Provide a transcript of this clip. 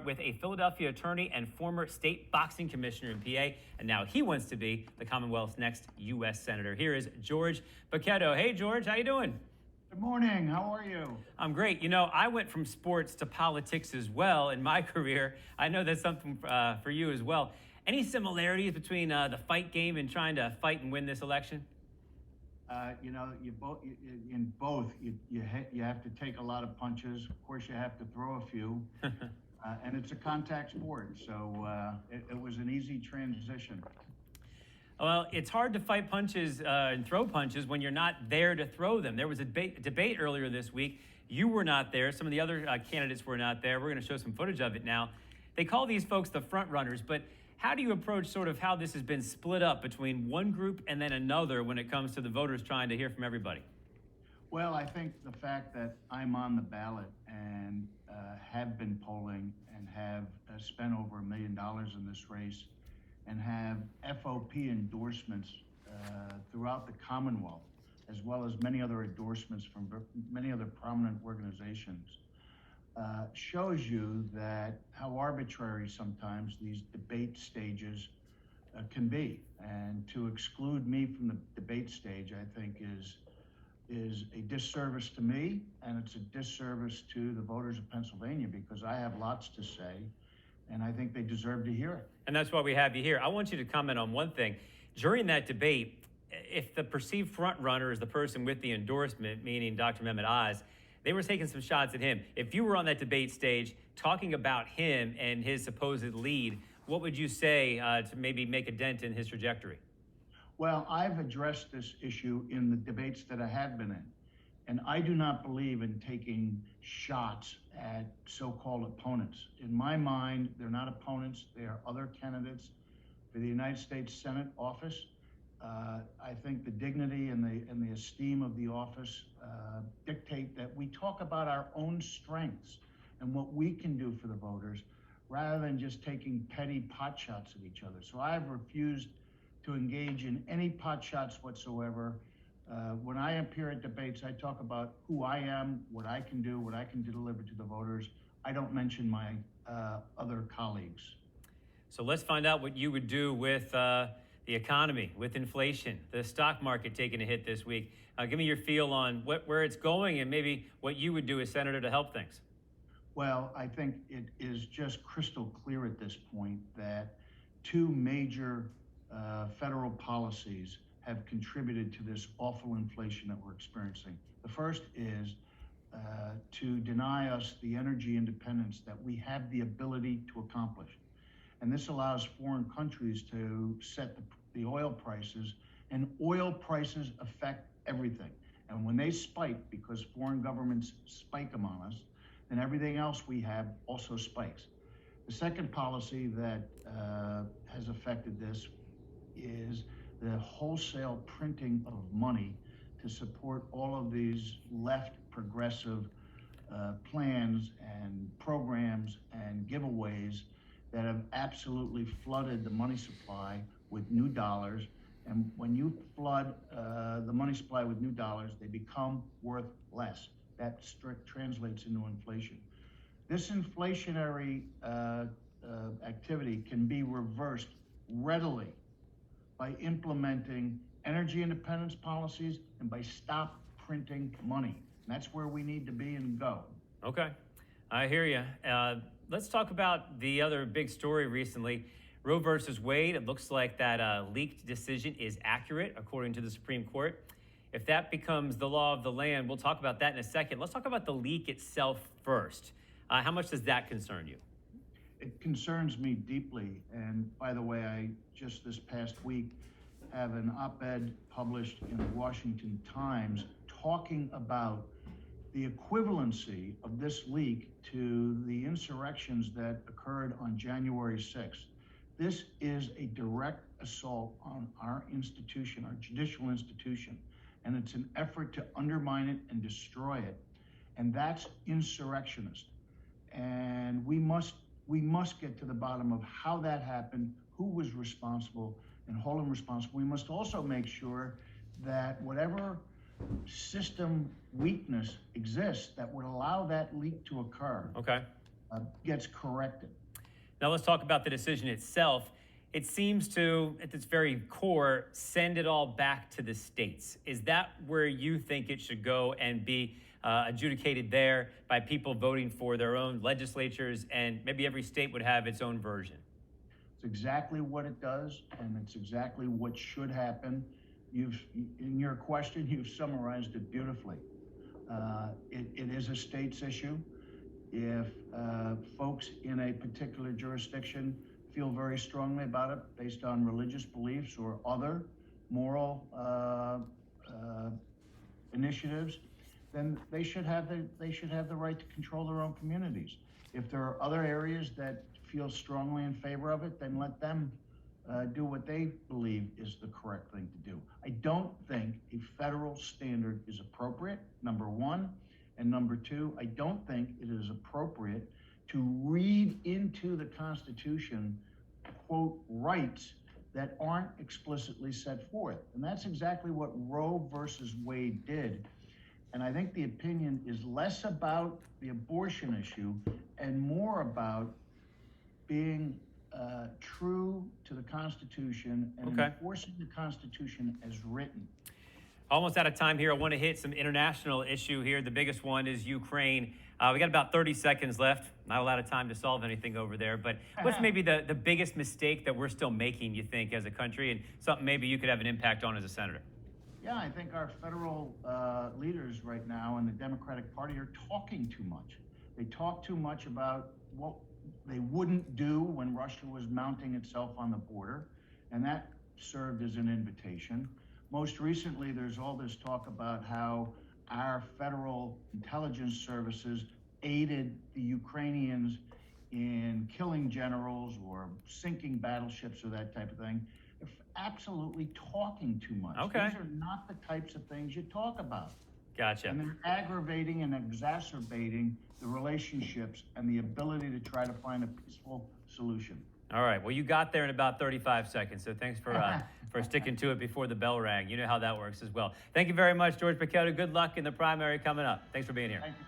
With a Philadelphia attorney and former state boxing commissioner in PA, and now he wants to be the Commonwealth's next U.S. Senator. Here is George Bochetto. Hey, George, how you doing? Good morning. How are you? I'm great. You know, I went from sports to politics as well in my career. I know that's something for you as well. Any similarities between the fight game and trying to fight and win this election? You have to take a lot of punches. Of course, you have to throw a few. And it's a contact sport, so it was an easy transition. Well, it's hard to fight punches and throw punches when you're not there to throw them. There was a debate earlier this week. You were not there. Some of the other candidates were not there. We're going to show some footage of it now. They call these folks the front runners, but how do you approach sort of how this has been split up between one group and then another when it comes to the voters trying to hear from everybody? Well, I think the fact that I'm on the ballot and have been polling and have spent over $1 million in this race and have FOP endorsements throughout the Commonwealth, as well as many other endorsements from many other prominent organizations, shows you that how arbitrary sometimes these debate stages can be. And to exclude me from the debate stage, I think is a disservice to me, and it's a disservice to the voters of Pennsylvania, because I have lots to say, and I think they deserve to hear it. And that's why we have you here. I want you to comment on one thing. During that debate, if the perceived front runner is the person with the endorsement, meaning Dr. Mehmed Oz, they were taking some shots at him. If you were on that debate stage talking about him and his supposed lead, what would you say to maybe make a dent in his trajectory? Well, I've addressed this issue in the debates that I have been in, and I do not believe in taking shots at so-called opponents. In my mind, they're not opponents. They are other candidates for the United States Senate office. I think the dignity and the esteem of the office dictate that we talk about our own strengths and what we can do for the voters, rather than just taking petty pot shots at each other. So I've refused to engage in any pot shots whatsoever. When I appear at debates, I talk about who I am, what I can do, what I can deliver to the voters. I don't mention my other colleagues. So let's find out what you would do with the economy, with inflation, the stock market taking a hit this week. Give me your feel on where it's going and maybe what you would do as senator to help things. Well, I think it is just crystal clear at this point that two major federal policies have contributed to this awful inflation that we're experiencing. The first is to deny us the energy independence that we have the ability to accomplish. And this allows foreign countries to set the oil prices, and oil prices affect everything. And when they spike, because foreign governments spike them on us, then everything else we have also spikes. The second policy that has affected this is the wholesale printing of money to support all of these left progressive plans and programs and giveaways that have absolutely flooded the money supply with new dollars. And when you flood the money supply with new dollars, they become worth less. That translates into inflation. This inflationary activity can be reversed readily by implementing energy independence policies and by stop printing money. And that's where we need to be and go. Okay, I hear you. Let's talk about the other big story recently. Roe versus Wade. It looks like that leaked decision is accurate, according to the Supreme Court. If that becomes the law of the land, we'll talk about that in a second. Let's talk about the leak itself first. How much does that concern you? It concerns me deeply. And by the way, I just this past week have an op-ed published in the Washington Times talking about the equivalency of this leak to the insurrections that occurred on January 6th. This is a direct assault on our institution, our judicial institution, and it's an effort to undermine it and destroy it. And that's insurrectionist. And we must get to the bottom of how that happened, who was responsible, and hold them responsible. We must also make sure that whatever system weakness exists that would allow that leak to occur, okay, gets corrected. Now let's talk about the decision itself. It seems to, at its very core, send it all back to the states. Is that where you think it should go and be adjudicated there by people voting for their own legislatures, and maybe every state would have its own version? It's exactly what it does, and it's exactly what should happen. In your question, you've summarized it beautifully. It is a state's issue. If folks in a particular jurisdiction feel very strongly about it based on religious beliefs or other moral initiatives, then they should have the right to control their own communities. If there are other areas that feel strongly in favor of it, then let them do what they believe is the correct thing to do. I don't think a federal standard is appropriate, number one. And number two, I don't think it is appropriate to read into the Constitution, quote, rights that aren't explicitly set forth. And that's exactly what Roe versus Wade did. And I think the opinion is less about the abortion issue and more about being true to the Constitution and enforcing the Constitution as written. Almost out of time here. I want to hit some international issue here. The biggest one is Ukraine. We got about 30 seconds left. Not a lot of time to solve anything over there. But what's maybe the biggest mistake that we're still making, you think, as a country, and something maybe you could have an impact on as a senator? Yeah, I think our federal leaders right now in the Democratic Party are talking too much. They talk too much about what they wouldn't do when Russia was mounting itself on the border, and that served as an invitation. Most recently, there's all this talk about how our federal intelligence services aided the Ukrainians in killing generals or sinking battleships or that type of thing. They're absolutely talking too much. Okay. These are not the types of things you talk about. Gotcha. And they're aggravating and exacerbating the relationships and the ability to try to find a peaceful solution. All right. Well, you got there in about 35 seconds, so thanks for sticking to it before the bell rang. You know how that works as well. Thank you very much, George Bochetto. Good luck in the primary coming up. Thanks for being here. Thank you.